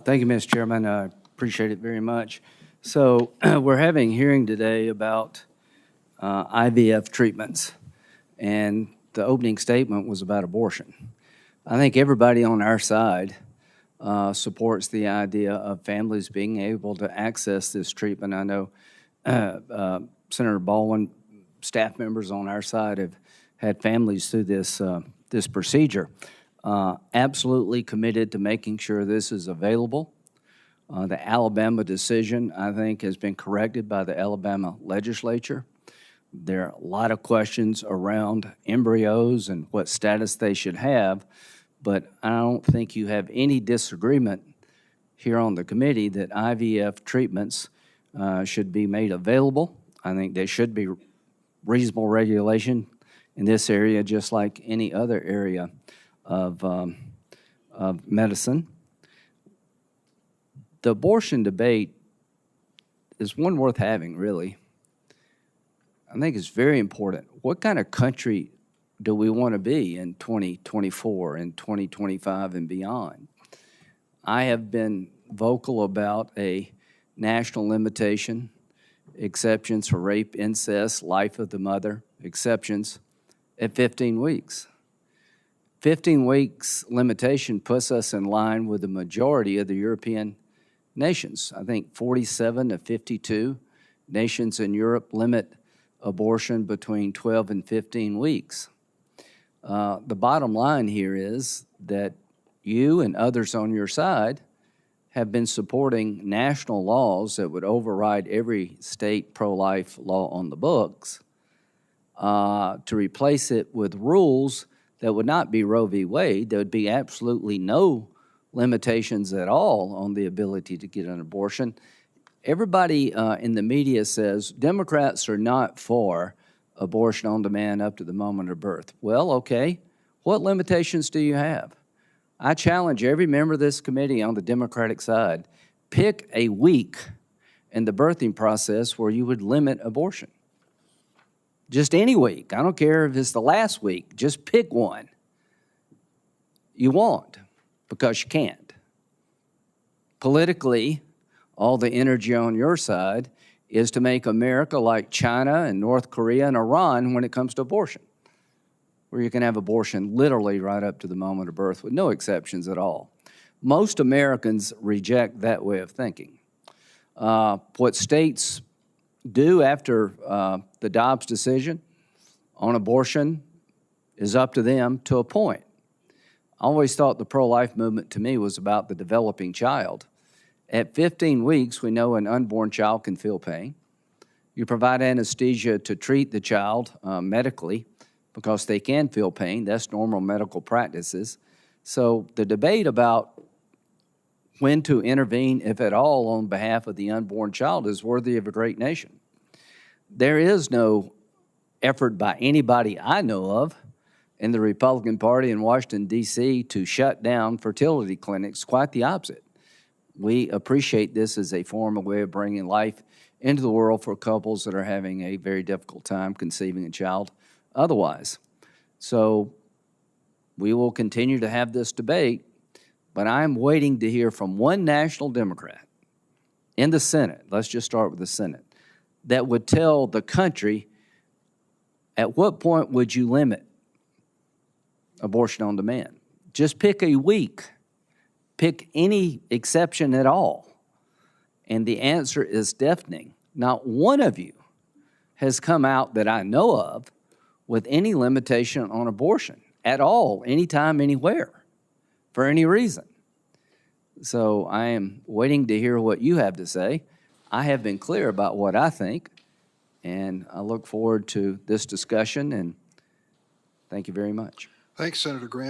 Thank you, Mr. Chairman. I appreciate it very much. So we're having a hearing today about IVF treatments, and the opening statement was about abortion. I think everybody on our side supports the idea of families being able to access this treatment. I know Senator Baldwin, staff members on our side have had families through this procedure. Absolutely committed to making sure this is available. The Alabama decision, I think, has been corrected by the Alabama legislature. There are a lot of questions around embryos and what status they should have, but I don't think you have any disagreement here on the committee that IVF treatments should be made available. I think there should be reasonable regulation in this area, just like any other area of medicine. The abortion debate is one worth having, really. I think it's very important. What kind of country do we want to be in 2024 and 2025 and beyond? I have been vocal about a national limitation, exceptions for rape, incest, life of the mother, exceptions at 15 weeks. 15 weeks limitation puts us in line with the majority of the European nations. I think 47 to 52 nations in Europe limit abortion between 12 and 15 weeks. The bottom line here is that you and others on your side have been supporting national laws that would override every state pro-life law on the books to replace it with rules that would not be Roe v. Wade. There would be absolutely no limitations at all on the ability to get an abortion. Everybody in the media says Democrats are not for abortion on demand up to the moment of birth. Well, okay, what limitations do you have? I challenge every member of this committee on the Democratic side, pick a week in the birthing process where you would limit abortion. Just any week. I don't care if it's the last week. Just pick one. You won't, because you can't. Politically, all the energy on your side is to make America like China and North Korea and Iran when it comes to abortion, where you can have abortion literally right up to the moment of birth with no exceptions at all. Most Americans reject that way of thinking. What states do after the Dobbs decision on abortion is up to them to a point. I always thought the pro-life movement to me was about the developing child. At 15 weeks, we know an unborn child can feel pain. You provide anesthesia to treat the child medically because they can feel pain. That's normal medical practices. So the debate about when to intervene, if at all, on behalf of the unborn child is worthy of a great nation. There is no effort by anybody I know of in the Republican Party in Washington, D.C. to shut down fertility clinics. Quite the opposite. We appreciate this as a form, a way of bringing life into the world for couples that are having a very difficult time conceiving a child otherwise. So we will continue to have this debate, but I'm waiting to hear from one national Democrat in the Senate, let's just start with the Senate, that would tell the country at what point would you limit abortion on demand. Just pick a week. Pick any exception at all. And the answer is deafening. Not one of you has come out that I know of with any limitation on abortion at all, anytime, anywhere, for any reason. So I am waiting to hear what you have to say. I have been clear about what I think, and I look forward to this discussion, and thank you very much. Thanks, Senator Graham.